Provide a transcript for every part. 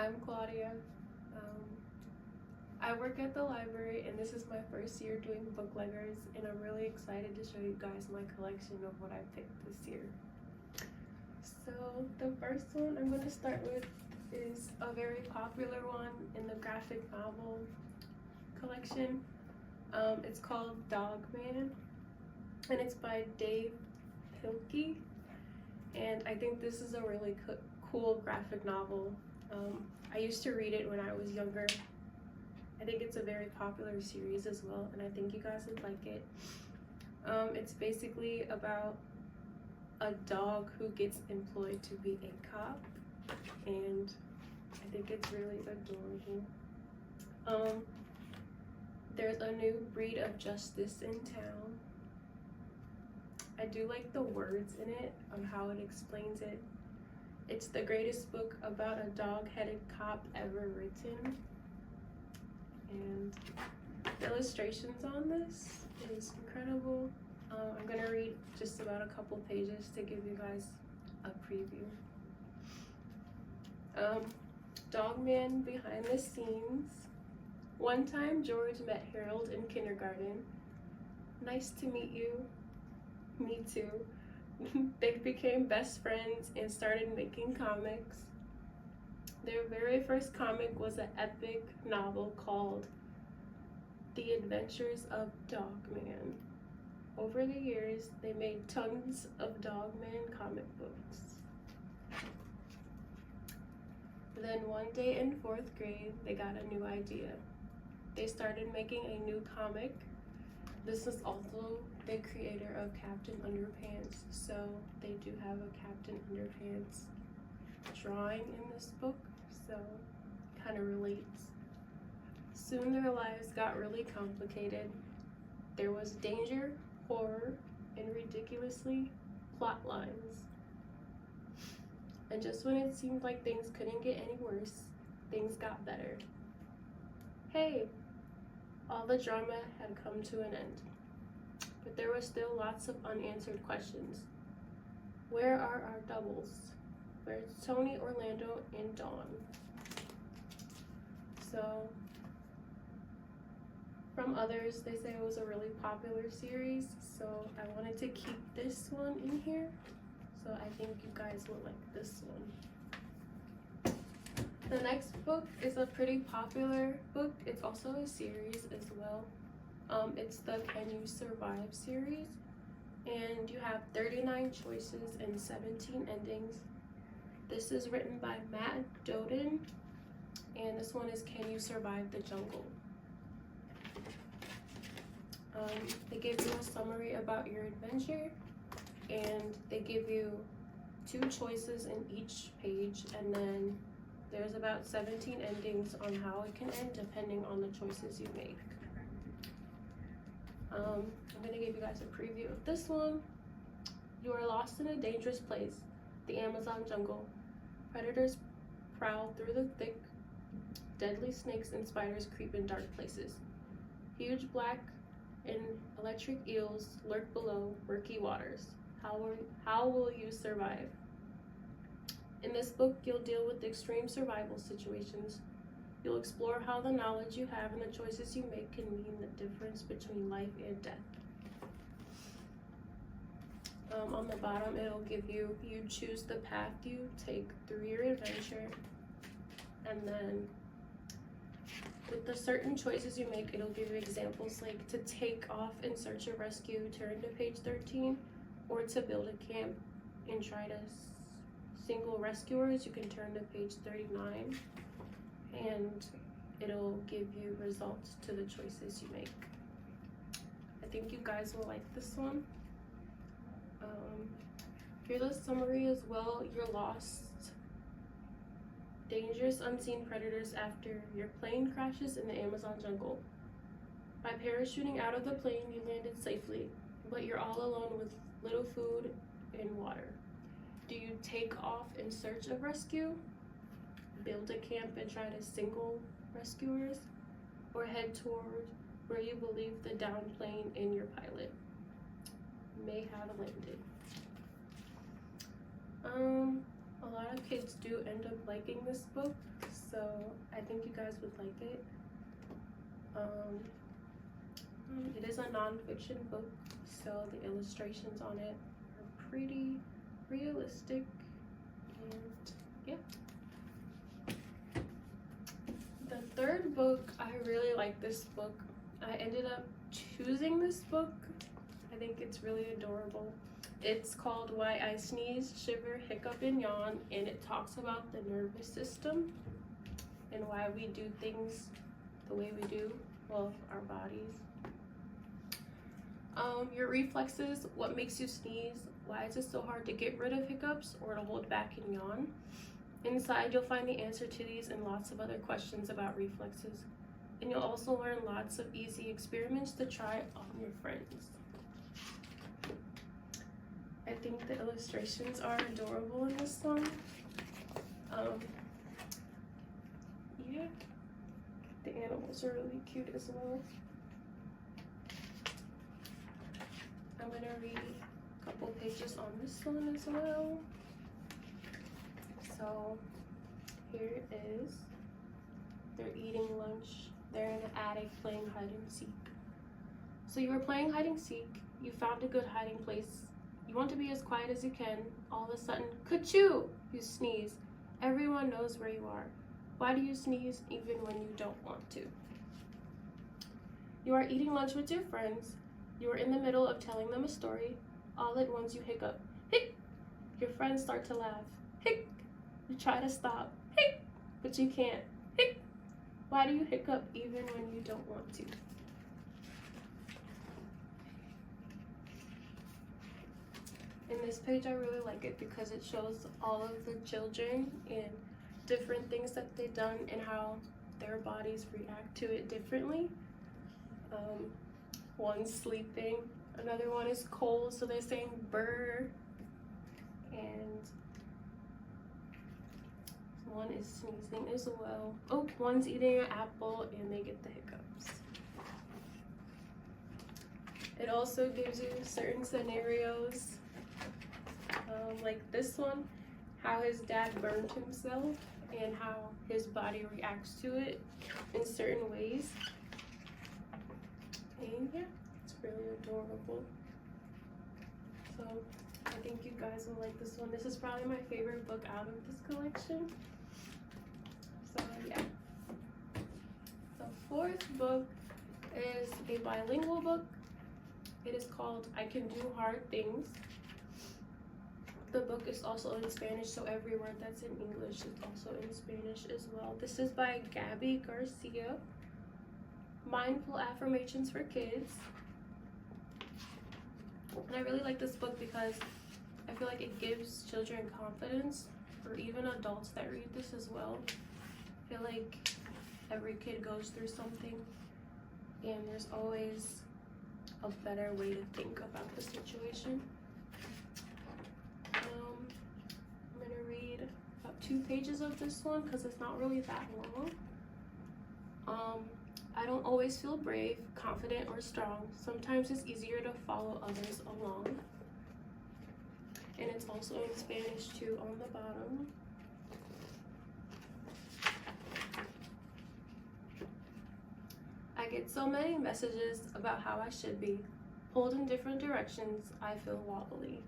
I'm Claudia. Um, I work at the library and this is my first year doing Bookleggers, and I'm really excited to show you guys my collection of what I picked this year. So the first one I'm going to start with is a very popular one in the graphic novel collection. It's called Dogman and it's by Dav Pilkey, and I think this is a really cool graphic novel. I used to read it when I was younger. I think it's a very popular series as well, and I think you guys would like it. It's basically about a dog who gets employed to be a cop, and I think it's really adorable. There's a new breed of justice in town. I do like the words in it, on how it explains it. It's the greatest book about a dog-headed cop ever written. And the illustrations on this is incredible. I'm gonna read just about a couple pages to give you guys a preview. Dogman behind the scenes. One time George met Harold in kindergarten. Nice to meet you. Me too. They became best friends and started making comics. Their very first comic was an epic novel called The Adventures of Dogman. Over the years, they made tons of Dogman comic books. Then one day in 4th grade, they got a new idea. They started making a new comic. This is also the creator of Captain Underpants, so they do have a Captain Underpants drawing in this book, so kind of relates. Soon their lives got really complicated. There was danger, horror, and ridiculously plot lines. And just when it seemed like things couldn't get any worse, things got better. Hey, all the drama had come to an end. But there were still lots of unanswered questions. Where are our doubles? Where's Tony, Orlando, and Dawn? So, from others, they say it was a really popular series, so I wanted to keep this one in here. So I think you guys will like this one. The next book is a pretty popular book. It's also a series as well. It's the Can You Survive series, and you have 39 choices and 17 endings. This is written by Matt Doeden, and this one is Can You Survive the Jungle? They give you a summary about your adventure, and they give you 2 choices in each page, and then there's about 17 endings on how it can end depending on the choices you make. I'm gonna give you guys a preview of this one. You are lost in a dangerous place, the Amazon jungle. Predators prowl through the thick, deadly snakes and spiders creep in dark places. Huge black and electric eels lurk below murky waters. How will you survive? In this book, you'll deal with extreme survival situations. You'll explore how the knowledge you have and the choices you make can mean the difference between life and death. On the bottom, it'll give you choose the path you take through your adventure. And then with the certain choices you make, it'll give you examples like to take off in search of rescue, turn to page 13, or to build a camp and try to single rescuers, you can turn to page 39, and it'll give you results to the choices you make. I think you guys will like this one. Here's a summary as well. You're lost. Dangerous unseen predators after your plane crashes in the Amazon jungle. By parachuting out of the plane, you landed safely, but you're all alone with little food and water. Do you take off in search of rescue, build a camp and try to single rescuers, or head toward where you believe the downed plane and your pilot may have landed? A lot of kids kids do end up liking this book, so I think you guys would like it. It is a non-fiction book, so the illustrations on it are pretty realistic, and yeah. The third book, I really like this book. I ended up choosing this book. I think it's really adorable. It's called Why I Sneeze, Shiver, Hiccup, and Yawn, and it talks about the nervous system and why we do things the way we do, well, our bodies. Your reflexes, what makes you sneeze, why is it so hard to get rid of hiccups or to hold back and yawn. Inside, you'll find the answer to these and lots of other questions about reflexes. And you'll also learn lots of easy experiments to try on your friends. I think the illustrations are adorable in this one. Yeah, the animals are really cute as well. I'm gonna read a couple pages on this one as well. So here it is. They're eating lunch. They're in the attic playing hide and seek. So you were playing hide and seek. You found a good hiding place. You want to be as quiet as you can. All of a sudden, ka-choo! You sneeze. Everyone knows where you are. Why do you sneeze even when you don't want to? You are eating lunch with your friends. You are in the middle of telling them a story. All at once you hiccup. Hic! Your friends start to laugh. Hic! You try to stop. Hic! But you can't. Hic! Why do you hiccup even when you don't want to? In this page, I really like it because it shows all of the children and different things that they've done and how their bodies react to it differently. One's sleeping, another one is cold, so they're saying brr, and one is sneezing as well. Oh, one's eating an apple and they get the hiccups. It also gives you certain scenarios, like this one, how his dad burned himself and how his body reacts to it in certain ways. And yeah, it's really adorable. So I think you guys will like this one. This is probably my favorite book out of this collection. So yeah. The fourth book is a bilingual book. It is called I Can Do Hard Things. The book is also in Spanish, so every word that's in English is also in Spanish as well. This is by Gabby Garcia. Mindful Affirmations for Kids. And I really like this book because I feel like it gives children confidence, or even adults that read this as well. I feel like every kid goes through something, and there's always a better way to think about the situation. I'm gonna read about 2 pages of this one because it's not really that long. I don't always feel brave, confident, or strong. Sometimes it's easier to follow others along. And it's also in Spanish too on the bottom. I get so many messages about how I should be. Pulled in different directions, I feel wobbly.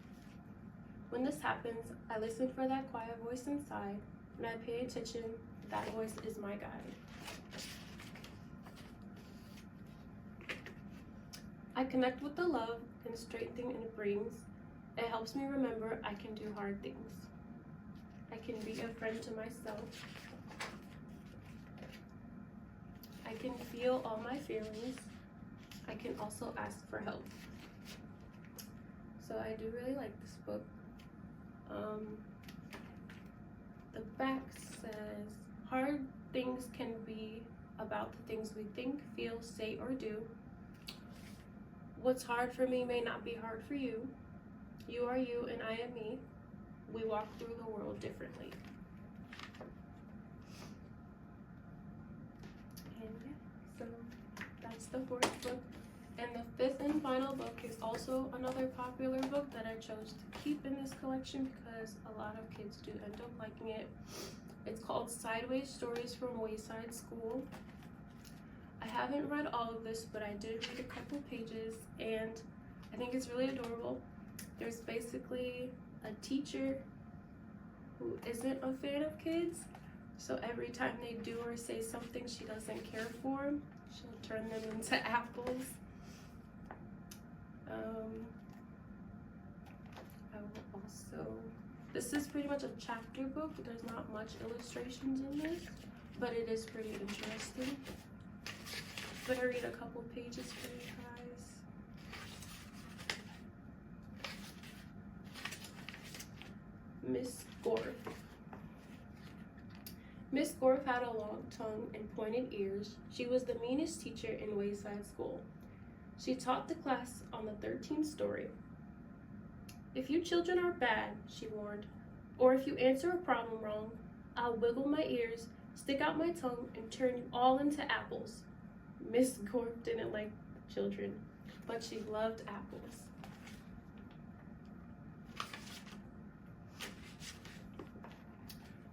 When this happens, I listen for that quiet voice inside, and I pay attention. That voice is my guide. I connect with the love and strengthening it brings. It helps me remember I can do hard things. I can be a friend to myself. I can feel all my feelings. I can also ask for help. So I do really like this book. The back says, hard things can be about the things we think, feel, say, or do. What's hard for me may not be hard for you. You are you and I am me. We walk through the world differently. And yeah, so that's the fourth book. And the fifth and final book is also another popular book that I chose to keep in this collection because a lot of kids do end up liking it. It's called Sideways Stories from Wayside School. I haven't read all of this, but I did read a couple pages and I think it's really adorable. There's basically a teacher who isn't a fan of kids, so every time they do or say something she doesn't care for, she'll turn them into apples. I will also, this is pretty much a chapter book. There's not much illustrations in this, but it is pretty interesting. I'm gonna read a couple pages for you guys. Miss Gorf. Miss Gorf had a long tongue and pointed ears. She was the meanest teacher in Wayside School. She taught the class on the 13th story. If you children are bad, she warned, or if you answer a problem wrong, I'll wiggle my ears, stick out my tongue, and turn you all into apples. Miss Gorf didn't like children, but she loved apples.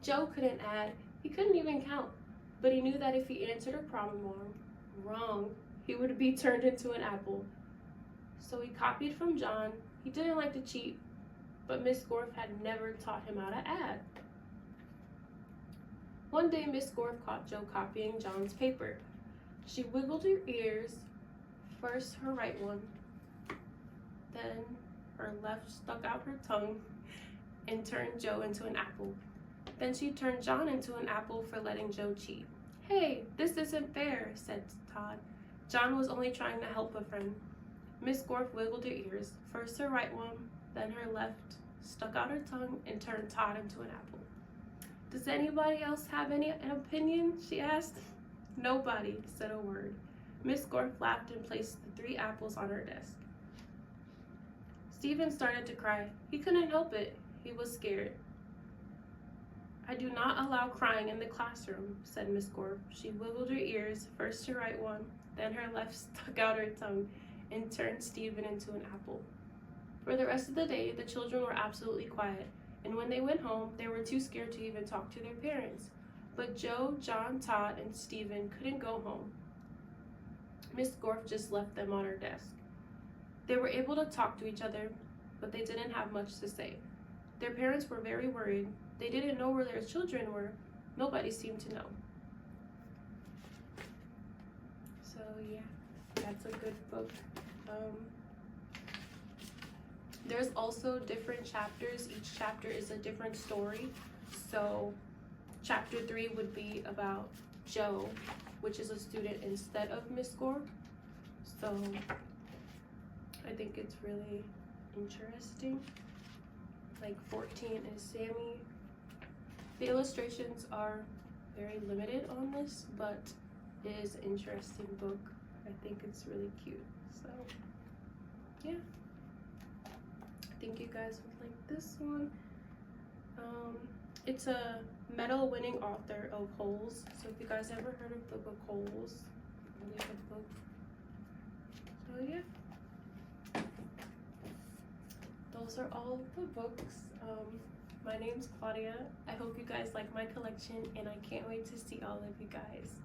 Joe couldn't add. He couldn't even count, but he knew that if he answered a problem wrong, he would be turned into an apple. So he copied from John. He didn't like to cheat, but Miss Gorf had never taught him how to add. One day, Miss Gorf caught Joe copying John's paper. She wiggled her ears, first her right one, then her left stuck out her tongue and turned Joe into an apple. Then she turned John into an apple for letting Joe cheat. Hey, this isn't fair, said Todd. John was only trying to help a friend. Miss Gorf wiggled her ears, first her right one, then her left, stuck out her tongue, and turned Todd into an apple. Does anybody else have an opinion? She asked. Nobody said a word. Miss Gorf laughed and placed the 3 apples on her desk. Stephen started to cry. He couldn't help it. He was scared. I do not allow crying in the classroom, said Miss Gorf. She wiggled her ears, first her right one, then her left stuck out her tongue, and turned Stephen into an apple. For the rest of the day, the children were absolutely quiet, and when they went home, they were too scared to even talk to their parents. But Joe, John, Todd, and Stephen couldn't go home. Miss Gorf just left them on her desk. They were able to talk to each other, but they didn't have much to say. Their parents were very worried. They didn't know where their children were. Nobody seemed to know. So yeah, that's a good book. There's also different chapters. Each chapter is a different story. So chapter 3 would be about Joe, which is a student instead of Miss Gorf. So I think it's really interesting. Like 14 is Sammy. The illustrations are very limited on this, but it is an interesting book. I think it's really cute. So yeah, I think you guys would like this one. It's a medal winning author of Holes. So if you guys ever heard of the book Holes, really good book. So yeah, those are all of the books. My name's Claudia. I hope you guys like my collection, and I can't wait to see all of you guys.